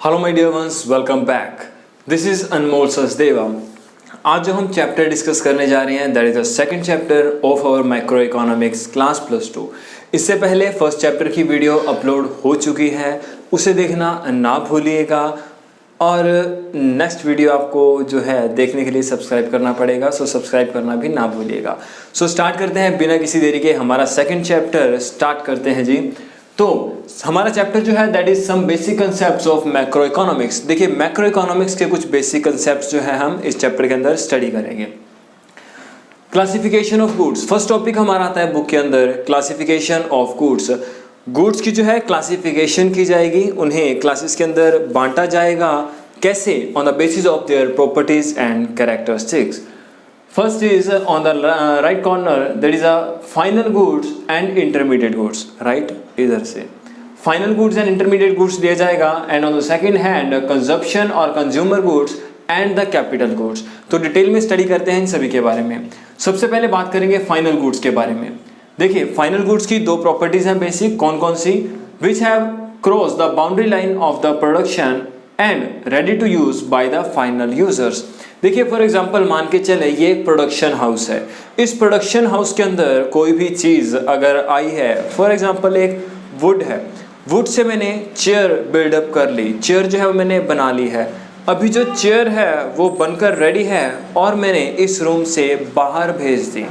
Hello my dear ones, welcome back. This is Anmol Sachdeva. आज जो हम चैप्टर डिस्कस करने जा रहे हैं that is the second chapter of our micro economics class +2। इससे पहले फर्स्ट चैप्टर की वीडियो अपलोड हो चुकी है, उसे देखना ना भूलिएगा। और नेक्स्ट वीडियो आपको जो है देखने के लिए सब्सक्राइब करना पड़ेगा, सो सब्सक्राइब करना भी ना भूलिएगा। सो स्टार्ट करते हैं बिना किसी देरी के, हमारा सेकंड चैप्टर स्टार्ट करते हैं जी। तो हमारा चैप्टर जो है that is some basic concepts of macro economics. देखिए मैक्रो इकोनॉमिक्स के कुछ बेसिक कंसेप्ट्स जो है हम इस चैप्टर के अंदर स्टडी करेंगे। Classification of goods, first topic हमारा आता है बुक के अंदर, क्लासिफिकेशन ऑफ गुड्स। गुड्स की जो है क्लासिफिकेशन की जाएगी, उन्हें क्लासेस के अंदर बांटा जाएगा। कैसे? On the basis of their properties and characteristics. First is on the right corner that is a final goods and intermediate goods, right? इधर से final goods and intermediate goods दिया जाएगा, and on the second hand consumption और consumer goods and the capital goods। तो detail में study करते हैं इन सभी के बारे में। सबसे पहले बात करेंगे फाइनल गुड्स के बारे में। देखिए फाइनल गुड्स की दो प्रॉपर्टीज हैं बेसिक, कौन कौन सी? Which have cross the boundary line of the production and ready to use by the final users. देखिए फॉर एग्जांपल मान के चले ये एक प्रोडक्शन हाउस है। इस प्रोडक्शन हाउस के अंदर कोई भी चीज़ अगर आई है, फॉर एग्जांपल एक वुड है, वुड से मैंने चेयर बिल्डअप कर ली, चेयर जो है वो मैंने बना ली है। अभी जो चेयर है वो बनकर रेडी है और मैंने इस रूम से बाहर भेज दी।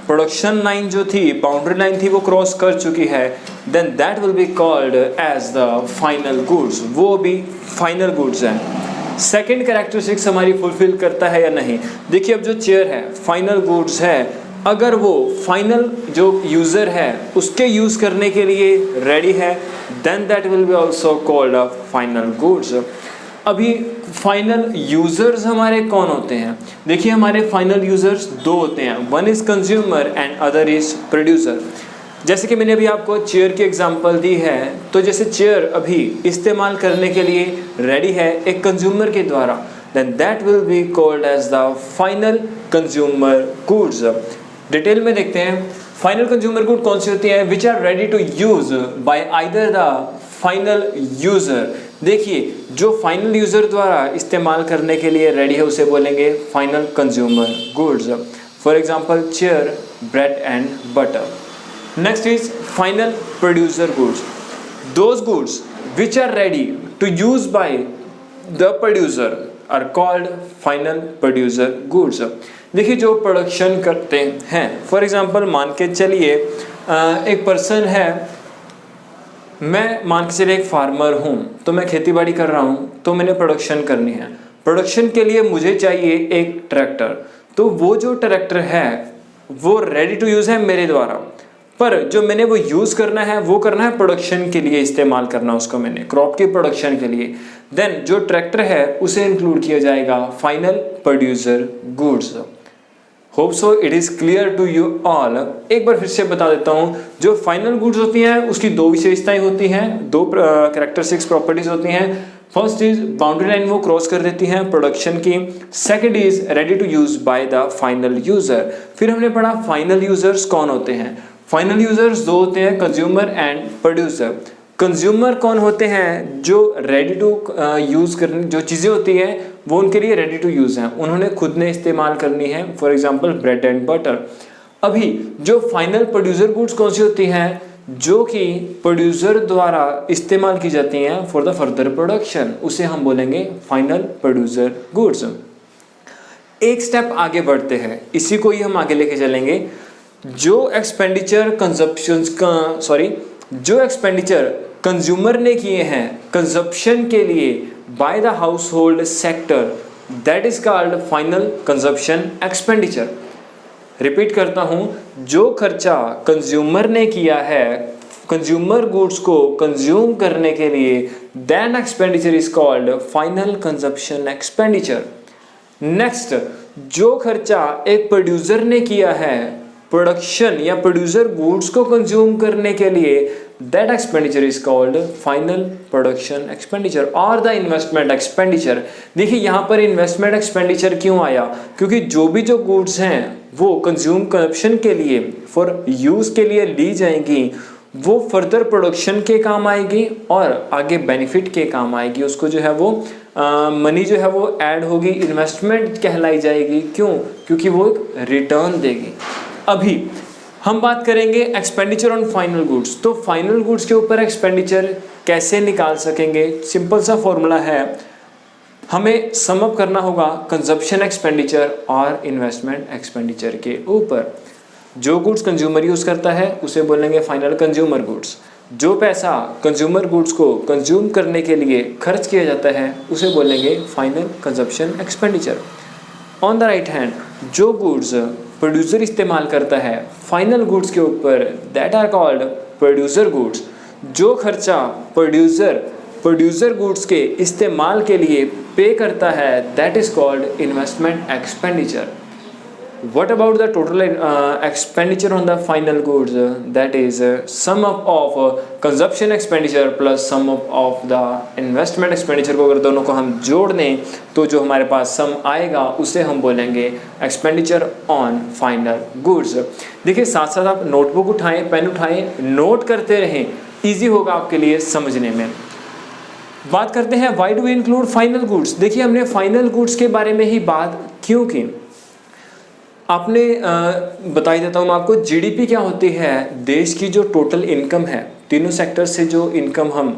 प्रोडक्शन लाइन जो थी, बाउंड्री लाइन थी, वो क्रॉस कर चुकी है, then that will be called as the final goods. वो भी फाइनल गुड्स हैं। सेकेंड कैरेक्टरिस्टिक्स हमारी फुलफिल करता है या नहीं? देखिए अब जो चेयर है फाइनल गुड्स है, अगर वो फाइनल जो यूज़र है उसके यूज़ करने के लिए रेडी है, then that will be also called a final goods. अभी फाइनल यूज़र्स हमारे कौन होते हैं? देखिए हमारे फाइनल यूज़र्स दो होते हैं, one is consumer and other is producer. जैसे कि मैंने अभी आपको चेयर की एग्जांपल दी है, तो जैसे चेयर अभी इस्तेमाल करने के लिए रेडी है एक कंज्यूमर के द्वारा, then that will be called as the final consumer goods. Detail में देखते हैं फाइनल कंज्यूमर गुड कौन सी होती है, which are ready to use by either the final user. देखिए जो फाइनल यूजर द्वारा इस्तेमाल करने के लिए रेडी है उसे बोलेंगे final consumer goods. For example chair, bread and butter. Next is final producer goods. Those goods which are ready to use by the producer are called final producer goods. देखिए जो प्रोडक्शन करते हैं, for example मान के चलिए एक person है, मैं मान के चलिए एक फार्मर हूँ, तो मैं खेती बाड़ी कर रहा हूँ, तो मैंने प्रोडक्शन करनी है। प्रोडक्शन के लिए मुझे चाहिए एक ट्रैक्टर, तो वो जो ट्रैक्टर है वो रेडी टू यूज़ है मेरे द्वारा, पर जो मैंने वो यूज़ करना है वो करना है प्रोडक्शन के लिए, इस्तेमाल करना उसको मैंने क्रॉप की प्रोडक्शन के लिए। देन जो ट्रैक्टर है उसे इंक्लूड किया जाएगा final producer goods. Hope so it is clear to you all. एक बार फिर से बता देता हूँ, जो फाइनल गुड्स होती हैं उसकी दो विशेषताएं होती हैं, दो कैरेक्टरिस्टिक्स प्रॉपर्टीज होती हैं। फर्स्ट इज बाउंड्री लाइन वो क्रॉस कर देती हैं प्रोडक्शन की, second is ready to use by the final user. फिर हमने पढ़ा फाइनल यूजर्स कौन होते हैं। फाइनल यूजर्स दो होते हैं, कंज्यूमर एंड प्रोड्यूसर। कंज्यूमर कौन होते हैं? जो रेडी टू यूज़ करने जो चीज़ें होती हैं वो उनके लिए रेडी टू यूज़ हैं, उन्होंने खुद ने इस्तेमाल करनी है, for example bread and butter. अभी जो फाइनल प्रोड्यूसर गुड्स कौन सी होती हैं? जो कि प्रोड्यूसर द्वारा इस्तेमाल की जाती हैं फॉर द फर्दर प्रोडक्शन, उसे हम बोलेंगे फाइनल प्रोड्यूसर गुड्स। एक स्टेप आगे बढ़ते हैं, इसी को ही हम आगे लेके चलेंगे। जो एक्सपेंडिचर कंज्यूमर ने किए हैं कंजप्शन के लिए by the house hold sector, that is called final consumption expenditure. Repeat करता हूं, जो खर्चा कंज्यूमर ने किया है कंज्यूमर गुड्स को कंज्यूम करने के लिए, that expenditure is called final consumption expenditure. Next, जो खर्चा एक प्रोड्यूसर ने किया है प्रोडक्शन या प्रोड्यूसर गुड्स को कंज्यूम करने के लिए, that expenditure is called final production expenditure और द इन्वेस्टमेंट एक्सपेंडिचर। देखिए यहाँ पर इन्वेस्टमेंट एक्सपेंडिचर क्यों आया? क्योंकि जो भी जो गुड्स हैं वो कंज्यूम कंजप्शन के लिए फॉर यूज़ के लिए ली जाएंगी, वो फर्दर प्रोडक्शन के काम आएगी और आगे बेनिफिट के काम आएगी। उसको जो है वो मनी जो है वो ऐड होगी, इन्वेस्टमेंट कहलाई जाएगी। क्यों? क्योंकि वो एक रिटर्न देगी। अभी हम बात करेंगे एक्सपेंडिचर ऑन फाइनल गुड्स। तो फाइनल गुड्स के ऊपर एक्सपेंडिचर कैसे निकाल सकेंगे? सिंपल सा फॉर्मूला है, हमें सम अप करना होगा कंजप्शन एक्सपेंडिचर और इन्वेस्टमेंट एक्सपेंडिचर के ऊपर। जो गुड्स कंज्यूमर यूज़ करता है उसे बोलेंगे फाइनल कंज्यूमर गुड्स। जो पैसा कंज्यूमर गुड्स को कंज्यूम करने के लिए खर्च किया जाता है उसे बोलेंगे final consumption expenditure. On the right hand, जो गुड्स प्रोड्यूसर इस्तेमाल करता है फाइनल गुड्स के ऊपर, that are called producer goods. जो खर्चा प्रोड्यूसर गुड्स के इस्तेमाल के लिए पे करता है, that is called investment expenditure. What about the total expenditure on the final goods? That is sum up of consumption expenditure plus sum up of the investment expenditure को अगर दोनों को हम जोड़ दें तो जो हमारे पास सम आएगा उसे हम बोलेंगे एक्सपेंडिचर ऑन फाइनल गुड्स। देखिए साथ साथ आप नोटबुक उठाएं, पेन उठाएं, नोट करते रहें, इजी होगा आपके लिए समझने में। बात करते हैं why do we include final goods. देखिए हमने फाइनल गुड्स के बारे में ही बात क्यों की, आपने बता ही देता हूँ मैं आपको। जीडीपी क्या होती है? देश की जो टोटल इनकम है, तीनों सेक्टर से जो इनकम हम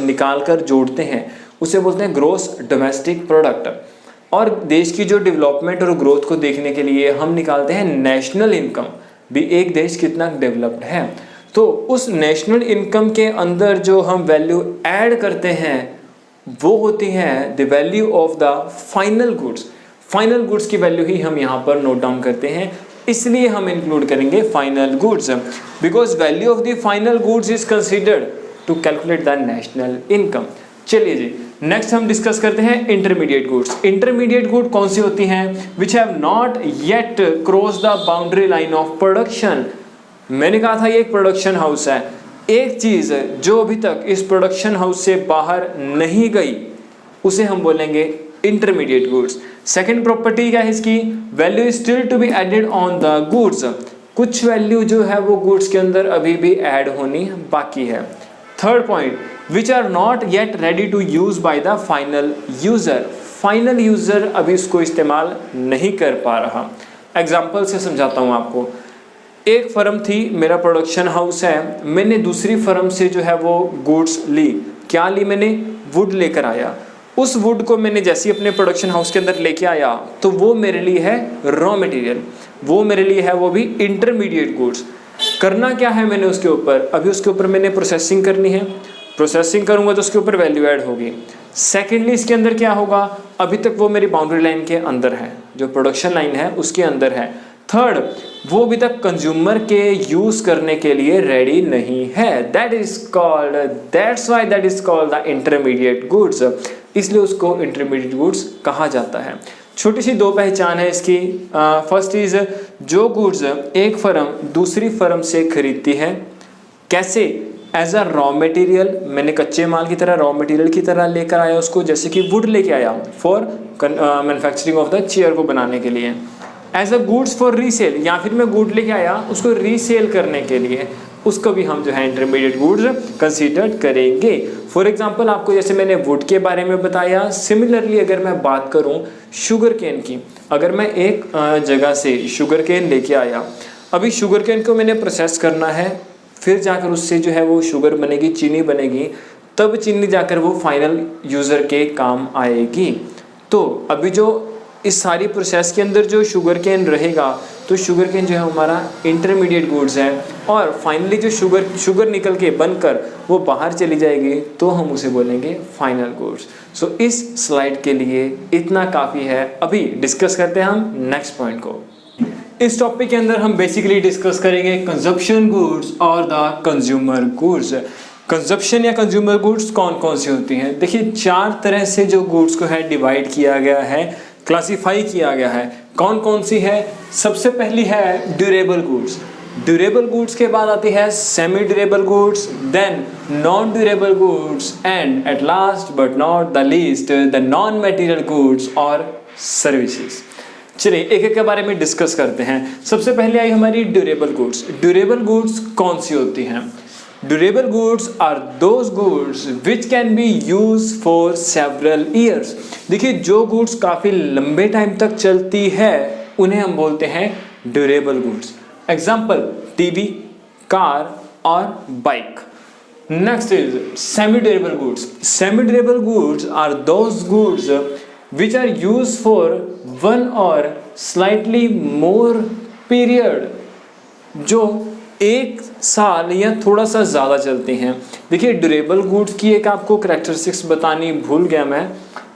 निकाल कर जोड़ते हैं उसे बोलते हैं ग्रोस डोमेस्टिक प्रोडक्ट। और देश की जो डेवलपमेंट और ग्रोथ को देखने के लिए हम निकालते हैं नेशनल इनकम, भी एक देश कितना डेवलप्ड है। तो उस नेशनल इनकम के अंदर जो हम वैल्यू ऐड करते हैं वो होती है the value of the final goods. Final goods की वैल्यू ही हम यहाँ पर नोट डाउन करते हैं, इसलिए हम इंक्लूड करेंगे final goods, because value of the final goods is considered to calculate the national income. चलिए जी, नेक्स्ट हम डिस्कस करते हैं इंटरमीडिएट गुड्स। इंटरमीडिएट गुड कौन सी होती हैं? Which have not yet cross the boundary line of production. मैंने कहा था ये एक प्रोडक्शन हाउस है, एक चीज जो अभी तक इस प्रोडक्शन हाउस से बाहर नहीं गई उसे हम बोलेंगे इंटरमीडिएट गुड्स। सेकेंड प्रॉपर्टी क्या है इसकी? Value is still to be added on the goods. कुछ वैल्यू जो है वो गुड्स के अंदर अभी भी ऐड होनी बाकी है। Third point, which are not yet ready to use by the final user. Final user अभी इसको इस्तेमाल नहीं कर पा रहा। एग्जाम्पल से समझाता हूँ आपको। एक फर्म थी, मेरा प्रोडक्शन हाउस है, मैंने दूसरी फर्म से जो है वो गुड्स ली। क्या ली मैंने? वुड लेकर आया। उस वुड को मैंने जैसे ही अपने प्रोडक्शन हाउस के अंदर लेके आया तो वो मेरे लिए है रॉ मटेरियल, वो मेरे लिए है वो भी इंटरमीडिएट गुड्स। करना क्या है मैंने उसके ऊपर? अभी उसके ऊपर मैंने प्रोसेसिंग करनी है, प्रोसेसिंग करूंगा तो उसके ऊपर वैल्यू ऐड होगी। सेकेंडली इसके अंदर क्या होगा? अभी तक वो मेरी बाउंड्री लाइन के अंदर है, जो प्रोडक्शन लाइन है उसके अंदर है। थर्ड, वो अभी तक कंज्यूमर के यूज करने के लिए रेडी नहीं है। That's why that is called the intermediate goods. इसलिए उसको इंटरमीडिएट गुड्स कहा जाता है। छोटी सी दो पहचान है इसकी। फर्स्ट इज, जो गुड्स एक फर्म दूसरी फर्म से खरीदती है, कैसे? एज अ रॉ मटेरियल, मैंने कच्चे माल की तरह रॉ मटेरियल की तरह लेकर आया उसको, जैसे कि वुड लेके आया for manufacturing of the chair को बनाने के लिए। As a goods for resale, या फिर मैं गुड लेके आया उसको रीसेल करने के लिए, उसको भी हम जो है इंटरमीडिएट गुड्स कंसीडर करेंगे। फॉर एग्जांपल आपको जैसे मैंने वुड के बारे में बताया, सिमिलरली अगर मैं बात करूं शुगर केन की, अगर मैं एक जगह से शुगर केन लेके आया, अभी शुगर केन को मैंने प्रोसेस करना है, फिर जाकर उससे जो है वो शुगर बनेगी, चीनी बनेगी, तब चीनी जाकर वो फाइनल यूज़र के काम आएगी। तो अभी जो इस सारी प्रोसेस के अंदर जो शुगर केन रहेगा, तो शुगर केन जो है हमारा इंटरमीडिएट गुड्स है, और फाइनली जो शुगर निकल के बनकर वो बाहर चली जाएगी तो हम उसे बोलेंगे फाइनल गुड्स। सो इस स्लाइड के लिए इतना काफ़ी है। अभी डिस्कस करते हैं हम नेक्स्ट पॉइंट को। इस टॉपिक के अंदर हम बेसिकली डिस्कस करेंगे कंजप्शन गुड्स और द कंज्यूमर गुड्स। कंजप्शन या कंज्यूमर गुड्स कौन कौन सी होती हैं? देखिए 4 तरह से जो गुड्स को है डिवाइड किया गया है, क्लासिफाई किया गया है। कौन कौन सी है? सबसे पहली है ड्यूरेबल गुड्स। ड्यूरेबल गुड्स के बाद आती है semi durable goods, then non durable goods, and at last but not the least the non material goods और सर्विसेज। चलिए एक एक के बारे में डिस्कस करते हैं। सबसे पहले आई हमारी ड्यूरेबल गुड्स। ड्यूरेबल गुड्स कौन सी होती हैं? Durable goods are those goods which can be use for several years. देखिए जो गुड्स काफ़ी लंबे टाइम तक चलती है उन्हें हम बोलते हैं durable goods. Example TV, car और bike. Next is semi durable goods. Semi durable goods are those goods which are used for one or slightly more period, जो एक साल या थोड़ा सा ज़्यादा चलते हैं। देखिए ड्यूरेबल गुड्स की एक आपको करेक्टरिस्टिक्स बतानी भूल गया मैं,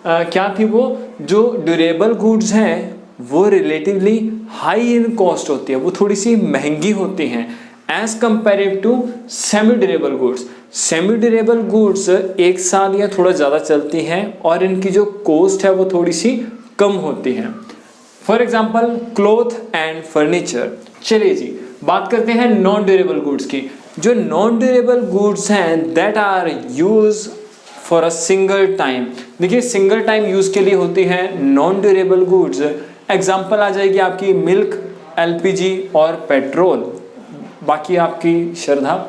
क्या थी वो, जो ड्यूरेबल गुड्स हैं वो रिलेटिवली हाई इन कॉस्ट होती है, वो थोड़ी सी महंगी होती हैं as comparative to semi durable goods. Semi durable goods एक साल या थोड़ा ज़्यादा चलती हैं और इनकी जो कॉस्ट है वो थोड़ी सी कम होती है। For example cloth and furniture. चलिए जी बात करते हैं नॉन ड्यूरेबल गुड्स की। जो नॉन ड्यूरेबल गुड्स हैं that are use for a single time. देखिए सिंगल टाइम यूज के लिए होती है नॉन ड्यूरेबल गुड्स। एग्जाम्पल आ जाएगी आपकी मिल्क, एलपीजी और पेट्रोल, बाकी आपकी श्रद्धा।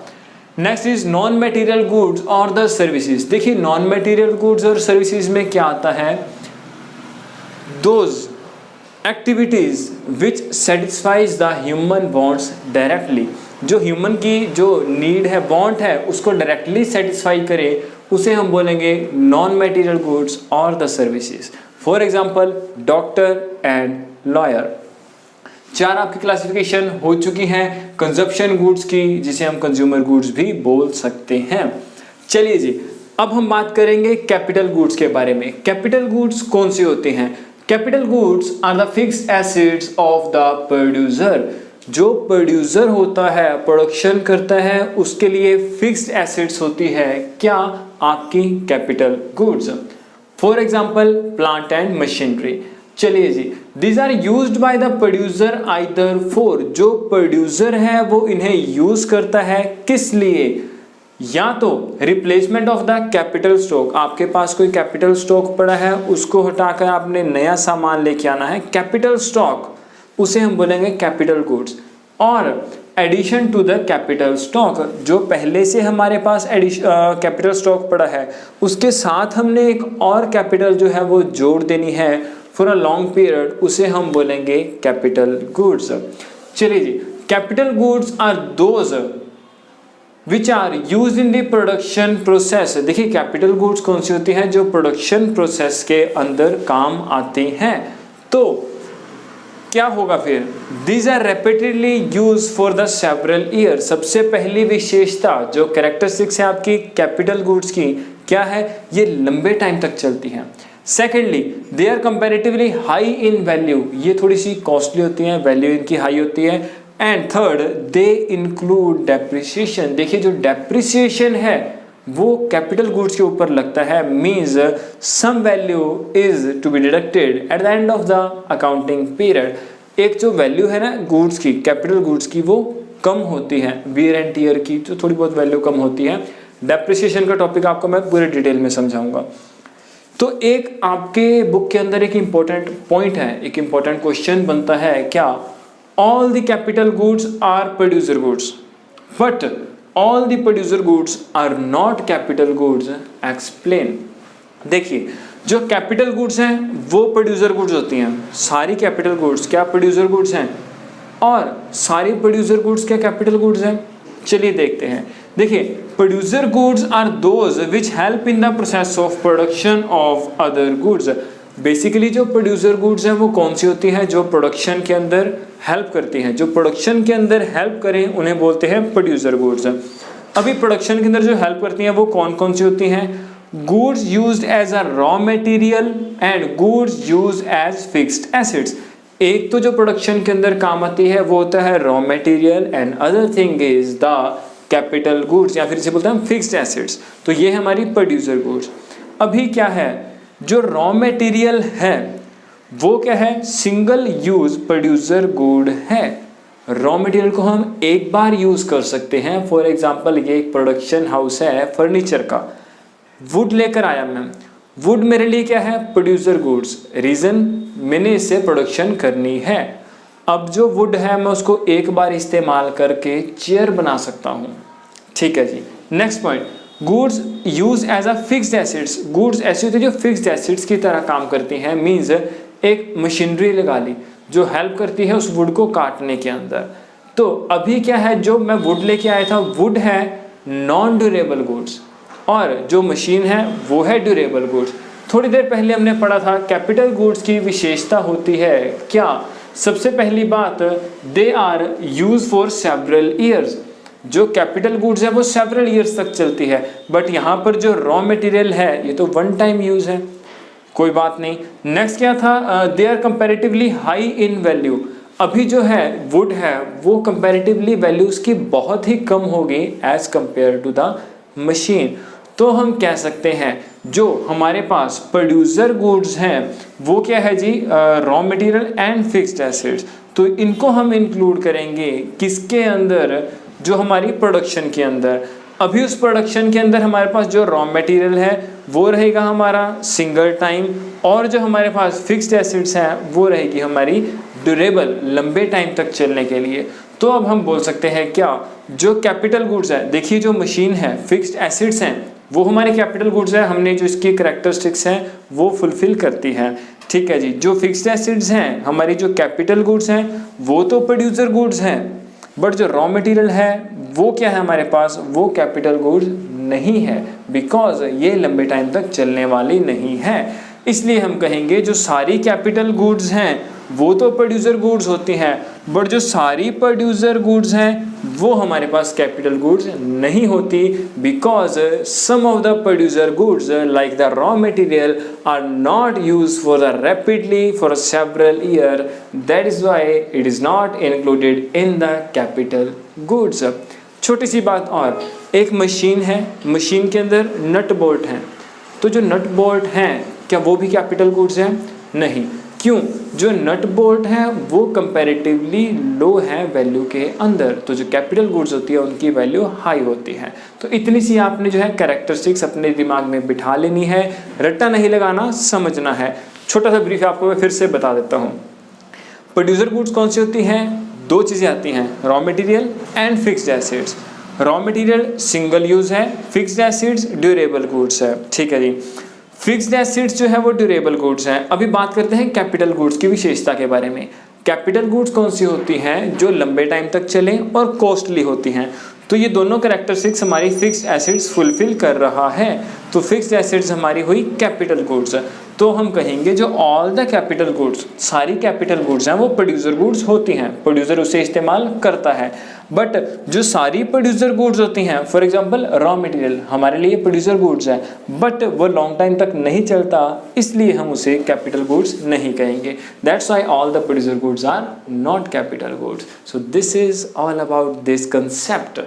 Next is non material goods और द सर्विसेज। देखिए नॉन मटेरियल गुड्स और सर्विसेज में क्या आता है, those activities which satisfies the human wants directly. जो ह्यूमन की जो नीड है, वांट है, उसको डायरेक्टली सेटिस्फाई करे उसे हम बोलेंगे नॉन मटेरियल गुड्स और the services. For example doctor and lawyer. चार आपकी क्लासिफिकेशन हो चुकी हैं कंजप्शन गुड्स की, जिसे हम कंज्यूमर गुड्स भी बोल सकते हैं। चलिए जी अब हम बात करेंगे कैपिटल गुड्स के बारे में। कैपिटल गुड्स कौन सी होती हैं? Capital goods are the fixed assets of the producer. जो प्रोड्यूसर होता है, प्रोडक्शन करता है, उसके लिए फिक्स्ड एसेट्स होती है क्या, आपकी capital goods. For example plant and machinery. चलिए जी these are used by the producer either for, जो प्रोड्यूसर है वो इन्हें यूज करता है किस लिए, या तो replacement of the capital stock. आपके पास कोई कैपिटल स्टॉक पड़ा है, उसको हटाकर आपने नया सामान लेके आना है, कैपिटल स्टॉक, उसे हम बोलेंगे कैपिटल गुड्स। और addition to the capital stock, जो पहले से हमारे पास कैपिटल स्टॉक पड़ा है उसके साथ हमने एक और कैपिटल जो है वो जोड़ देनी है फॉर अ लॉन्ग पीरियड, उसे हम बोलेंगे कैपिटल गुड्स। चलिए जी capital goods are those which are use in the production process. देखिए कैपिटल गुड्स कौन सी होती हैं, जो प्रोडक्शन प्रोसेस के अंदर काम आते हैं। तो क्या होगा फिर, these are repeatedly use for the several year. सबसे पहली विशेषता जो कैरेक्टरिस्टिक्स है आपकी कैपिटल गुड्स की क्या है, ये लंबे टाइम तक चलती हैं। Secondly they are comparatively high in value, ये थोड़ी सी कॉस्टली होती हैं, वैल्यू इनकी हाई होती है। And third they include depreciation. देखिए जो डेप्रिसिएशन है वो कैपिटल गुड्स के ऊपर लगता है, means some value is to be deducted at the end of the accounting period. एक जो वैल्यू है ना गुड्स की, कैपिटल गुड्स की, वो कम होती है, वियर एंड टियर की जो थोड़ी बहुत वैल्यू कम होती है। डेप्रिसिएशन का टॉपिक आपको मैं पूरे डिटेल में समझाऊंगा। तो एक आपके बुक के अंदर एक इम्पोर्टेंट पॉइंट है, एक इम्पोर्टेंट क्वेश्चन बनता है क्या, all the capital goods are producer goods but all the producer goods are not capital goods, explain. देखिए जो कैपिटल गुड्स हैं वो प्रोड्यूसर गुड्स होती हैं, सारी कैपिटल गुड्स क्या प्रोड्यूसर गुड्स हैं, और सारी प्रोड्यूसर गुड्स क्या कैपिटल गुड्स हैं। चलिए देखते हैं। देखिए producer goods are those which help in the process of production of other goods. Basically जो प्रोड्यूसर गुड्स हैं वो कौन सी होती हैं, जो प्रोडक्शन के अंदर हेल्प करती हैं, जो प्रोडक्शन के अंदर हेल्प करें उन्हें बोलते हैं प्रोड्यूसर गुड्स। अभी प्रोडक्शन के अंदर जो हेल्प करती हैं वो कौन कौन सी होती हैं, goods used as a raw material and goods used as fixed assets. एक तो जो प्रोडक्शन के अंदर काम आती है वो होता है raw material and other thing is the capital goods, या फिर इसे बोलते हैं फिक्स्ड एसेट्स। तो ये हमारी प्रोड्यूसर गुड्स। अभी क्या है, जो रॉ मटेरियल है वो क्या है, सिंगल यूज प्रोड्यूसर गुड है। रॉ मटेरियल को हम एक बार यूज कर सकते हैं। फॉर एग्जांपल ये एक प्रोडक्शन हाउस है फर्नीचर का, वुड लेकर आया मैं, वुड मेरे लिए क्या है, प्रोड्यूसर गुड्स, रीजन मैंने इससे प्रोडक्शन करनी है। अब जो वुड है मैं उसको एक बार इस्तेमाल करके चेयर बना सकता हूँ, ठीक है जी। Next point, goods use as a fixed assets. Goods ऐसे होते हैं जो फिक्स्ड एसिड्स की तरह काम करती हैं। मीन्स एक मशीनरी लगा ली जो हेल्प करती है उस वुड को काटने के अंदर। तो अभी क्या है, जो मैं वुड लेके आया था वुड है नॉन ड्यूरेबल गुड्स और जो मशीन है वो है ड्यूरेबल गुड्स। थोड़ी देर पहले हमने पढ़ा था कैपिटल गुड्स की विशेषता होती है क्या? सबसे पहली बात, they are use for several years. जो कैपिटल गुड्स है वो सेवरल ईयर्स तक चलती है, बट यहाँ पर जो रॉ मटेरियल है ये तो वन टाइम यूज है, कोई बात नहीं। नेक्स्ट क्या था, they are comparatively high in value. अभी जो है वुड है वो कंपैरेटिवली वैल्यू उसकी बहुत ही कम होगी as compare to the machine. तो हम कह सकते हैं जो हमारे पास प्रोड्यूसर गुड्स हैं वो क्या है जी, raw material and fixed assets. तो इनको हम इंक्लूड करेंगे किसके अंदर, जो हमारी प्रोडक्शन के अंदर। अभी उस प्रोडक्शन के अंदर हमारे पास जो रॉ मटेरियल है वो रहेगा हमारा सिंगल टाइम, और जो हमारे पास फिक्स्ड एसिड्स हैं वो रहेगी हमारी ड्यूरेबल, लंबे टाइम तक चलने के लिए। तो अब हम बोल सकते हैं क्या, जो कैपिटल गुड्स है, देखिए जो मशीन है, फिक्स्ड एसिड्स हैं वो हमारे कैपिटल गुड्स है, हमने जो इसकी करैक्टरिस्टिक्स हैं वो फुलफिल करती हैं। ठीक है जी। जो फिक्स्ड एसिड्स हैं हमारी जो कैपिटल गुड्स हैं वो तो प्रोड्यूसर गुड्स हैं, बट जो रॉ मटेरियल है वो क्या है हमारे पास, वो कैपिटल गुड्स नहीं है, बिकॉज ये लंबे टाइम तक चलने वाली नहीं है। इसलिए हम कहेंगे जो सारी कैपिटल गुड्स हैं वो तो प्रोड्यूसर गुड्स होती हैं, बट जो सारी प्रोड्यूसर गुड्स हैं वो हमारे पास कैपिटल गुड्स नहीं होती, because some of the producer goods like the raw material are not use for the rapidly for several year, that is why it is not included in the capital goods. छोटी सी बात और, एक machine है, machine के अंदर nut bolt हैं, तो जो नट बोल्ट हैं क्या वो भी कैपिटल गुड्स हैं? नहीं। क्यों? जो नट बोल्ट है वो कंपैरेटिवली लो है वैल्यू के अंदर, तो जो कैपिटल गुड्स होती है उनकी वैल्यू हाई होती है। तो इतनी सी आपने जो है कैरेक्टरिस्टिक्स अपने दिमाग में बिठा लेनी है, रट्टा नहीं लगाना, समझना है। छोटा सा ब्रीफ आपको मैं फिर से बता देता हूँ। प्रोड्यूसर गुड्स कौन सी होती हैं? दो चीज़ें आती हैं, raw material and fixed acids. Raw material single use है, फिक्स्ड एसिड्स ड्यूरेबल गुड्स है। ठीक है जी। फिक्स्ड एसिड्स जो है वो ड्यूरेबल गुड्स हैं। अभी बात करते हैं कैपिटल गुड्स की विशेषता के बारे में। कैपिटल गुड्स कौन सी होती हैं? जो लंबे टाइम तक चलें और कॉस्टली होती हैं। तो ये दोनों कैरेक्टरिस्टिक्स हमारी फिक्स्ड एसिड्स फुलफिल कर रहा है, तो फिक्स्ड एसिड्स हमारी हुई कैपिटल गुड्स। तो हम कहेंगे जो ऑल द कैपिटल गुड्स, सारी कैपिटल गुड्स हैं वो प्रोड्यूसर गुड्स होती हैं, प्रोड्यूसर उसे इस्तेमाल करता है। बट जो सारी प्रोड्यूसर गुड्स होती हैं, फॉर एग्जांपल रॉ मटेरियल हमारे लिए प्रोड्यूसर गुड्स है, बट वो लॉन्ग टाइम तक नहीं चलता, इसलिए हम उसे कैपिटल गुड्स नहीं कहेंगे। That's why all the producer goods are not capital goods. So this is all about this concept.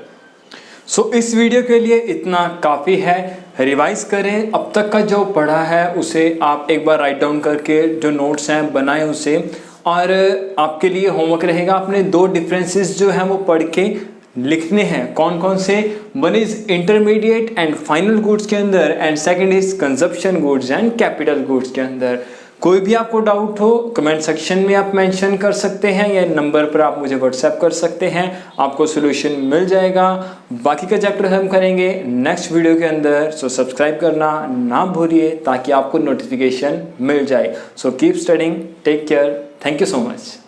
सो इस वीडियो के लिए इतना काफ़ी है। रिवाइज करें, अब तक का जो पढ़ा है उसे आप एक बार राइट डाउन करके जो नोट्स हैं बनाएं उसे, और आपके लिए होमवर्क रहेगा आपने दो डिफरेंसेस जो हैं वो पढ़ के लिखने हैं। कौन कौन से? One is intermediate and final goods के अंदर, and second is consumption goods and capital goods के अंदर। कोई भी आपको डाउट हो कमेंट सेक्शन में आप मेंशन कर सकते हैं, या नंबर पर आप मुझे व्हाट्सएप कर सकते हैं, आपको सॉल्यूशन मिल जाएगा। बाकी का चैप्टर हम करेंगे नेक्स्ट वीडियो के अंदर। सो सब्सक्राइब करना ना भूलिए ताकि आपको नोटिफिकेशन मिल जाए। So keep studying, take care, thank you so much.